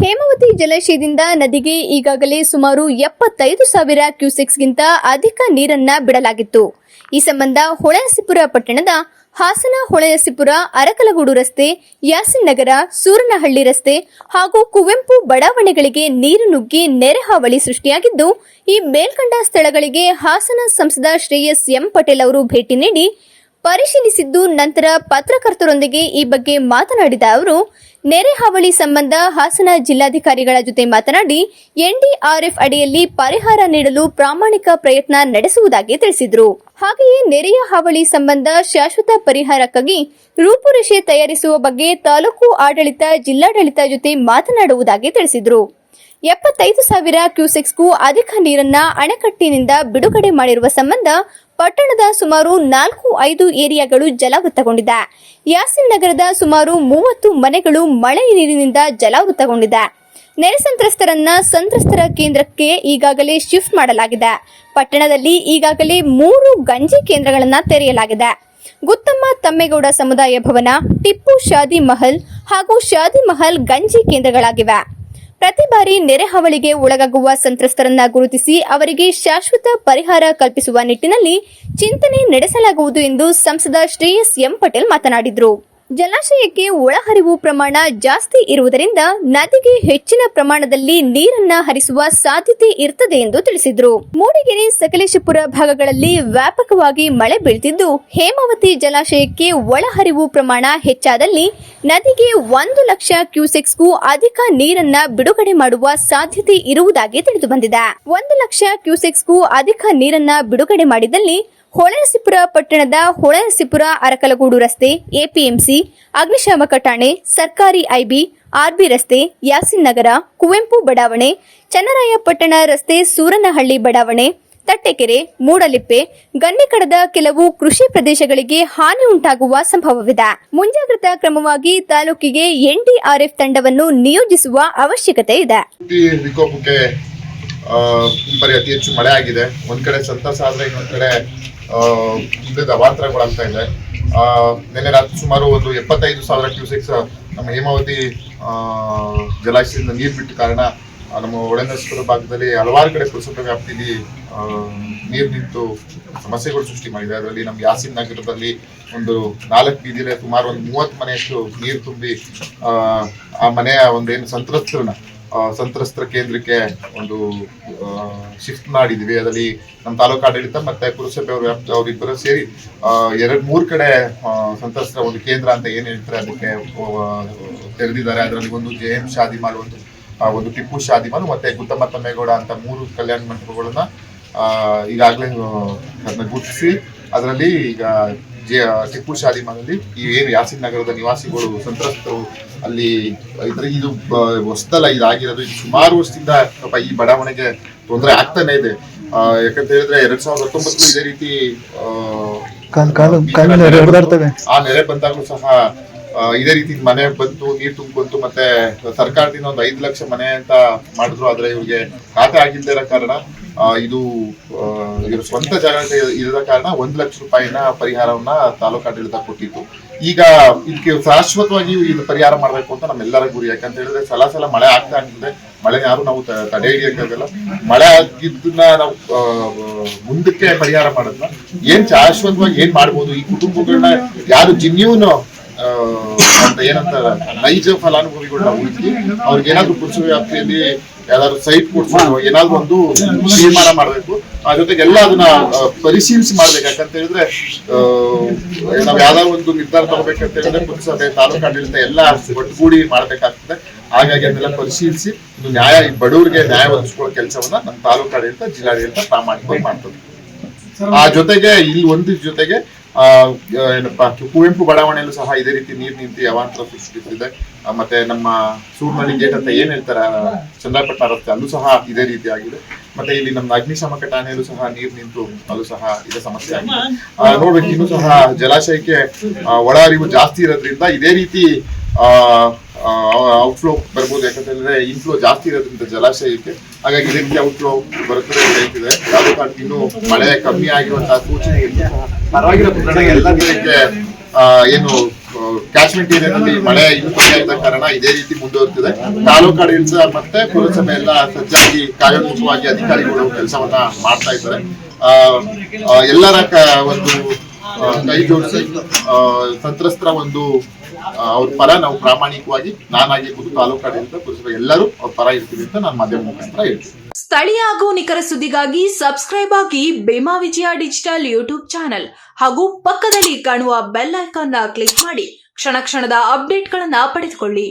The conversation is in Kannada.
ಹೇಮಾವತಿ ಜಲಾಶಯದಿಂದ ನದಿಗೆ ಈಗಾಗಲೇ ಸುಮಾರು 75,000 ಕ್ಯೂಸೆಕ್ಸ್ಗಿಂತ ಅಧಿಕ ನೀರನ್ನ ಬಿಡಲಾಗಿತ್ತು. ಈ ಸಂಬಂಧ ಹೊಳೆನರಸೀಪುರ ಪಟ್ಟಣದ ಹಾಸನ ಹೊಳೆನರಸೀಪುರ ಅರಕಲಗೂಡು ರಸ್ತೆ, ಯಾಸಿನ್ ನಗರ, ಸೂರನಹಳ್ಳಿ ರಸ್ತೆ ಹಾಗೂ ಕುವೆಂಪು ಬಡಾವಣೆಗಳಿಗೆ ನೀರು ನುಗ್ಗಿ ನೆರೆ ಹಾವಳಿ ಸೃಷ್ಟಿಯಾಗಿದ್ದು, ಈ ಮೇಲ್ಕಂಡ ಸ್ಥಳಗಳಿಗೆ ಹಾಸನ ಸಂಸದ ಶ್ರೇಯಸ್ ಎಂ ಪಟೇಲ್ ಅವರು ಭೇಟಿ ನೀಡಿ ಪರಿಶೀಲಿಸಿದ್ದು, ನಂತರ ಪತ್ರಕರ್ತರೊಂದಿಗೆ ಈ ಬಗ್ಗೆ ಮಾತನಾಡಿದ ಅವರು, ನೆರೆ ಹಾವಳಿ ಸಂಬಂಧ ಹಾಸನ ಜಿಲ್ಲಾಧಿಕಾರಿಗಳ ಜೊತೆ ಮಾತನಾಡಿ ಎನ್ಡಿಆರ್ಎಫ್ ಅಡಿಯಲ್ಲಿ ಪರಿಹಾರ ನೀಡಲು ಪ್ರಾಮಾಣಿಕ ಪ್ರಯತ್ನ ನಡೆಸುವುದಾಗಿ ತಿಳಿಸಿದರು. ಹಾಗೆಯೇ ನೆರೆಯ ಹಾವಳಿ ಸಂಬಂಧ ಶಾಶ್ವತ ಪರಿಹಾರಕ್ಕಾಗಿ ರೂಪುರೇಷೆ ತಯಾರಿಸುವ ಬಗ್ಗೆ ತಾಲೂಕು ಆಡಳಿತ, ಜಿಲ್ಲಾಡಳಿತ ಜೊತೆ ಮಾತನಾಡುವುದಾಗಿ ತಿಳಿಸಿದರು. 75,000 ಕ್ಯೂಸೆಕ್ಸ್ಗೂ ಅಧಿಕ ನೀರನ್ನ ಅಣೆಕಟ್ಟಿನಿಂದ ಬಿಡುಗಡೆ ಮಾಡಿರುವ ಸಂಬಂಧ ಪಟ್ಟಣದ ಸುಮಾರು 4-5 ಏರಿಯಾಗಳು ಜಲಾವೃತಗೊಂಡಿದೆ. ಯಾಸಿನ್ ನಗರದ ಸುಮಾರು 30 ಮನೆಗಳು ಮಳೆ ನೀರಿನಿಂದ ಜಲಾವೃತಗೊಂಡಿದೆ. ನೆರೆ ಸಂತ್ರಸ್ತರ ಕೇಂದ್ರಕ್ಕೆ ಈಗಾಗಲೇ ಶಿಫ್ಟ್ ಮಾಡಲಾಗಿದೆ. ಪಟ್ಟಣದಲ್ಲಿ ಈಗಾಗಲೇ 3 ಗಂಜಿ ಕೇಂದ್ರಗಳನ್ನು ತೆರೆಯಲಾಗಿದೆ. ಗುತ್ತಮ್ಮ ತಮ್ಮೇಗೌಡ ಸಮುದಾಯ ಭವನ, ಟಿಪ್ಪು ಶಾದಿ ಮಹಲ್ ಹಾಗೂ ಶಾದಿ ಮಹಲ್ ಗಂಜಿ ಕೇಂದ್ರಗಳಾಗಿವೆ. ಪ್ರತಿ ಬಾರಿ ನೆರೆ ಹಾವಳಿಗೆ ಒಳಗಾಗುವ ಸಂತ್ರಸ್ತರನ್ನ ಗುರುತಿಸಿ ಅವರಿಗೆ ಶಾಶ್ವತ ಪರಿಹಾರ ಕಲ್ಪಿಸುವ ನಿಟ್ಟಿನಲ್ಲಿ ಚಿಂತನೆ ನಡೆಸಲಾಗುವುದು ಎಂದು ಸಂಸದ ಶ್ರೇಯಸ್ ಎಂ ಪಟೇಲ್ ಮಾತನಾಡಿದರು. ಜಲಾಶಯಕ್ಕೆ ಒಳಹರಿವು ಪ್ರಮಾಣ ಜಾಸ್ತಿ ಇರುವುದರಿಂದ ನದಿಗೆ ಹೆಚ್ಚಿನ ಪ್ರಮಾಣದಲ್ಲಿ ನೀರನ್ನ ಹರಿಸುವ ಸಾಧ್ಯತೆ ಇರುತ್ತದೆ ಎಂದು ತಿಳಿಸಿದರು. ಮೂಡಿಗೆರೆ, ಸಕಲೇಶಪುರ ಭಾಗಗಳಲ್ಲಿ ವ್ಯಾಪಕವಾಗಿ ಮಳೆ ಬೀಳುತ್ತಿದ್ದು, ಹೇಮಾವತಿ ಜಲಾಶಯಕ್ಕೆ ಒಳಹರಿವು ಪ್ರಮಾಣ ಹೆಚ್ಚಾದಲ್ಲಿ ನದಿಗೆ 1 ಲಕ್ಷ ಕ್ಯೂಸೆಕ್ಸ್ಗೂ ಅಧಿಕ ನೀರನ್ನ ಬಿಡುಗಡೆ ಮಾಡುವ ಸಾಧ್ಯತೆ ಇರುವುದಾಗಿ ತಿಳಿದುಬಂದಿದೆ. 1 ಲಕ್ಷ ಕ್ಯೂಸೆಕ್ಸ್ಗೂ ಅಧಿಕ ನೀರನ್ನ ಬಿಡುಗಡೆ ಮಾಡಿದಲ್ಲಿ ಹೊಳೆನರಸೀಪುರ ಪಟ್ಟಣದ ಹೊಳೆನರಸೀಪುರ ಅರಕಲಗೂಡು ರಸ್ತೆ, ಎಪಿಎಂಸಿ, ಅಗ್ನಿಶಾಮಕ ಠಾಣೆ, ಸರ್ಕಾರಿ ಐಬಿ, ಆರ್ಬಿ ರಸ್ತೆ, ಯಾಸಿನ್ ನಗರ, ಕುವೆಂಪು ಬಡಾವಣೆ, ಚನ್ನರಾಯಪಟ್ಟಣ ರಸ್ತೆ, ಸೂರನಹಳ್ಳಿ ಬಡಾವಣೆ, ತಟ್ಟೆಕೆರೆ, ಮೂಡಲಿಪ್ಪೆ, ಗನ್ನಿಕಡದ ಕೆಲವು ಕೃಷಿ ಪ್ರದೇಶಗಳಿಗೆ ಹಾನಿ ಉಂಟಾಗುವ ಸಂಭವವಿದೆ. ಮುಂಜಾಗ್ರತಾ ಕ್ರಮವಾಗಿ ತಾಲೂಕಿಗೆ ಎನ್ಡಿಆರ್ಎಫ್ ತಂಡವನ್ನು ನಿಯೋಜಿಸುವ ಅವಶ್ಯಕತೆ ಇದೆ. ಈ ಬಾರಿ ಅತಿ ಹೆಚ್ಚು ಮಳೆ ಆಗಿದೆ. ಒಂದ್ ಕಡೆ ಸಂತಸ ಆದ್ರೆ ಇನ್ನೊಂದ್ ಕಡೆ ಇಲ್ಲದ ಅವಾಂತರಗಳಾಗ್ತಾ ಇದೆ. ನಿನ್ನೆ ರಾತ್ರಿ ಸುಮಾರು ಒಂದು 75,000 ಕ್ಯೂಸೆಕ್ಸ್ ನಮ್ಮ ಹೇಮಾವತಿ ಜಲಾಶಯದಿಂದ ನೀರು ಬಿಟ್ಟ ಕಾರಣ ನಮ್ಮ ಹೊಳೆನರಸೀಪುರ ಭಾಗದಲ್ಲಿ ಹಲವಾರು ಕಡೆ ಪುರಸಭೆ ವ್ಯಾಪ್ತಿಯಲ್ಲಿ ನೀರು ನಿಂತು ಸಮಸ್ಯೆಗಳು ಸೃಷ್ಟಿ ಮಾಡಿದೆ. ಅದರಲ್ಲಿ ನಮ್ಮ ಯಾಸಿನ್ ನಗರದಲ್ಲಿ ಒಂದು 4 ಬೀದಿಯಲ್ಲಿ ಸುಮಾರು ಒಂದು 30 ಮನೆಯಷ್ಟು ನೀರು ತುಂಬಿ ಆ ಮನೆಯ ಒಂದೇನು ಸಂತ್ರಸ್ತರ ಕೇಂದ್ರಕ್ಕೆ ಒಂದು ಶಿಫ್ಟ್ ಮಾಡಿದ್ವಿ. ಅದರಲ್ಲಿ ನಮ್ಮ ತಾಲೂಕು ಆಡಳಿತ ಮತ್ತೆ ಪುರಸಭೆ ಅವರಿಬ್ಬರು ಸೇರಿ 2-3 ಕಡೆ ಸಂತ್ರಸ್ತರ ಒಂದು ಕೇಂದ್ರ ಅಂತ ಏನ್ ಹೇಳ್ತಾರೆ ಅದಕ್ಕೆ ತೆರೆದಿದ್ದಾರೆ. ಅದರಲ್ಲಿ ಒಂದು ಜೆಎಂ ಶಾದಿ ಮಾಲ್, ಒಂದು ಟಿಪ್ಪು ಶಾದಿ ಮಾಲ್ ಮತ್ತೆ ಗುತ್ತಮ್ಮ ತಮ್ಮೇಗೌಡ ಅಂತ 3 ಕಲ್ಯಾಣ ಮಂಟಪಗಳನ್ನ ಈಗಾಗಲೇ ಅದನ್ನ ಗುರುತಿಸಿ ಅದರಲ್ಲಿ ಈಗ ಟಿಪ್ಪು ಶಾದಿ ಮಾಲಲ್ಲಿ ಈ ಏನು ಯಾಸಿನ್ ನಗರದ ನಿವಾಸಿಗಳು ಸಂತ್ರಸ್ತರು ಅಲ್ಲಿ ಇದು ಹೊಸದಲ್ಲ, ಇದಾಗಿರೋದು. ಇದು ಸುಮಾರು ವರ್ಷದಿಂದ ಈ ಬಡಾವಣೆಗೆ ತೊಂದರೆ ಆಗ್ತಾನೆ ಇದೆ. ಯಾಕಂತ ಹೇಳಿದ್ರೆ 2019 ಇದೇ ರೀತಿ ಆ ನೆರೆ ಬಂದಾಗಲೂ ಸಹ ಇದೇ ರೀತಿ ಮನೆ ಬಂತು, ನೀರು ತುಂಬಿಕೊಂತು. ಮತ್ತೆ ಸರ್ಕಾರದಿಂದ ಒಂದು 5 ಲಕ್ಷ ಮನೆ ಅಂತ ಮಾಡಿದ್ರು. ಆದ್ರೆ ಇವ್ರಿಗೆ ಖಾತೆ ಆಗಿಲ್ಲದೆ ಇರೋ ಕಾರಣ ಇದು ಇವ್ರ ಸ್ವಂತ ಜಾಗ ಇರದ ಕಾರಣ 1 ಲಕ್ಷ ರೂಪಾಯಿನ ಪರಿಹಾರವನ್ನ ತಾಲೂಕು ಆಡಳಿತ ಕೊಟ್ಟಿತ್ತು. ಈಗ ಇದಕ್ಕೆ ಶಾಶ್ವತವಾಗಿ ಇದು ಪರಿಹಾರ ಮಾಡ್ಬೇಕು ಅಂತ ನಮ್ಮೆಲ್ಲರ ಗುರಿ. ಯಾಕಂತ ಹೇಳಿದ್ರೆ ಸಲ ಮಳೆ ಆಗ್ತಾ ಇರ್ತದೆ. ಮಳೆ ಯಾರು ನಾವು ತಡೆ ಹಿಡಿಯಕ್ಕಾಗಲ್ಲ. ಮಳೆ ಆಗಿದ್ದನ್ನ ನಾವು ಮುಂದಕ್ಕೆ ಪರಿಹಾರ ಮಾಡೋದನ್ನ ಏನ್ ಶಾಶ್ವತವಾಗಿ ಏನ್ ಮಾಡ್ಬೋದು, ಈ ಕುಟುಂಬಗಳನ್ನ ಯಾರು ಜಿನ್ಯೂನ್ ಅಂತ ಏನಂತ ನೈಜ ಫಲಾನುಭವಿಗಳನ್ನ ಹುಡುಕಿ ಅವ್ರಿಗೆ ಏನಾದ್ರು ಪುರಸಭೆ ವ್ಯಾಪ್ತಿಯಲ್ಲಿ ಯಾವ್ದಾದ್ರು ಸೈಟ್ ಕೊಡ್ಸೋದು, ಏನಾದ್ರು ಒಂದು ತೀರ್ಮಾನ ಮಾಡ್ಬೇಕು. ಆ ಜೊತೆಗೆ ಎಲ್ಲ ಅದನ್ನ ಪರಿಶೀಲಿಸಿ ಮಾಡ್ಬೇಕು. ಯಾಕಂತ ಹೇಳಿದ್ರೆ ನಾವ್ ಯಾವ್ದಾದ್ರು ಒಂದು ನಿರ್ಧಾರ ತಗೋಬೇಕಂತ ಹೇಳಿದ್ರೆ ಪುರಸಭೆ, ತಾಲೂಕು ಆಡಳಿತ ಎಲ್ಲ ಒಟ್ಟುಗೂಡಿ ಮಾಡ್ಬೇಕಾಗ್ತದೆ. ಹಾಗಾಗಿ ಅದನ್ನೆಲ್ಲ ಪರಿಶೀಲಿಸಿ ಇದು ಬಡವರಿಗೆ ನ್ಯಾಯ ಒದಗಿಸ್ಕೊಳ್ಳೋ ಕೆಲಸವನ್ನ ನಮ್ಮ ತಾಲೂಕು ಆಡಳಿತ, ಜಿಲ್ಲಾಡಳಿತ ಪ್ರಾಮಾಣಿಕವಾಗಿ ಮಾಡ್ತದೆ. ಆ ಜೊತೆಗೆ ಇಲ್ಲಿ ಜೊತೆಗೆ ಏನಪ್ಪಾ ಕುವೆಂಪು ಬಡಾವಣೆಯಲ್ಲೂ ಸಹ ಇದೇ ರೀತಿ ನೀರು ನಿಂತು ಅವಾಂತರ ಸೃಷ್ಟಿಸಿದೆ. ಮತ್ತೆ ನಮ್ಮ ಸೂರ್ನಹಳ್ಳಿ ಗೇಟ್ ಅಂತ ಏನ್ ಹೇಳ್ತಾರ ಚಂದ್ರಪಟ್ಟಣ ರಸ್ತೆ, ಅಲ್ಲೂ ಸಹ ಇದೇ ರೀತಿ ಆಗಿದೆ. ಮತ್ತೆ ಇಲ್ಲಿ ನಮ್ಮ ಅಗ್ನಿಶಾಮಕ ಠಾಣೆಯಲ್ಲೂ ಸಹ ನೀರು ನಿಂತು ಅಲ್ಲೂ ಸಹ ಇದೇ ಸಮಸ್ಯೆ ಆಗಿದೆ. ನೋಡ್ಬೇಕು, ಇನ್ನೂ ಸಹ ಜಲಾಶಯಕ್ಕೆ ಒಳ ಹರಿವು ಜಾಸ್ತಿ ಇರೋದ್ರಿಂದ ಇದೇ ರೀತಿ ಔಟ್ಫ್ಲೋ ಬರ್ಬೋದು. ಯಾಕಂತ ಹೇಳಿದ್ರೆ ಇನ್ಫ್ಲೋ ಜಾಸ್ತಿ ಇರೋದ್ರಿಂದ ಜಲಾಶಯಕ್ಕೆ, ಹಾಗಾಗಿ ಇದೇ ರೀತಿ ಔಟ್ಫ್ಲೋ ಬರುತ್ತದೆ ಹೇಳ್ತಿದೆ. ಯಾವುದೇ ಕಾರಣಕ್ಕೂ ಇನ್ನೂ ಮಳೆ ಕಮ್ಮಿ ಆಗಿರುವಂತಹ ಸೂಚನೆ ಪರವಾಗಿರೋ ಪ್ರಕರಣ ಎಲ್ಲ ಕಡೆಗೆ ಏನು ಕ್ಯಾಚ್ಮೆಂಟ್ ಏರಿಯಾದಲ್ಲಿ ಮಳೆ ಇನ್ನೂ ಕಡಿಮೆ ಇದ್ದ ಕಾರಣ ಇದೇ ರೀತಿ ಮುಂದುವರೆದಿದೆ. ತಾಲೂಕು ಆಡಳಿತ ಮತ್ತೆ ಪುರಸಭೆ ಎಲ್ಲ ಸಜ್ಜಾಗಿ ಕಾರ್ಯೋನ್ಮುಖವಾಗಿ ಅಧಿಕಾರಿಗಳು ಕೆಲಸವನ್ನ ಮಾಡ್ತಾ ಇದ್ದಾರೆ. ಎಲ್ಲರ ಒಂದು ಕೈ ಜೋಡಿಸಿ ಸಂತ್ರಸ್ತರ ಒಂದು ಅವ್ರ ಪರ ನಾವು ಪ್ರಾಮಾಣಿಕವಾಗಿ ನಾನಾಗಿರ್ಬೋದು, ತಾಲೂಕು ಆಡಳಿತ, ಪುರಸಭೆ ಎಲ್ಲರೂ ಅವ್ರ ಪರ ಇರ್ತೀವಿ ಅಂತ ನಾನು ಮಾಧ್ಯಮ ಮುಖಾಂತರ ಹೇಳ್ತೀನಿ. ಸ್ಥಳೀಯ ಹಾಗೂ ನಿಖರ ಸುದ್ದಿಗಾಗಿ ಸಬ್ಸ್ಕ್ರೈಬ್ ಆಗಿ ಬೇಮಾ ವಿಜಯ ಡಿಜಿಟಲ್ ಯೂಟ್ಯೂಬ್ ಚಾನೆಲ್ ಹಾಗೂ ಪಕ್ಕದಲ್ಲಿ ಕಾಣುವ ಬೆಲ್ ಐಕಾನ್ ಕ್ಲಿಕ್ ಮಾಡಿ ಕ್ಷಣ ಕ್ಷಣದ ಅಪ್ಡೇಟ್ಗಳನ್ನು ಪಡೆದುಕೊಳ್ಳಿ.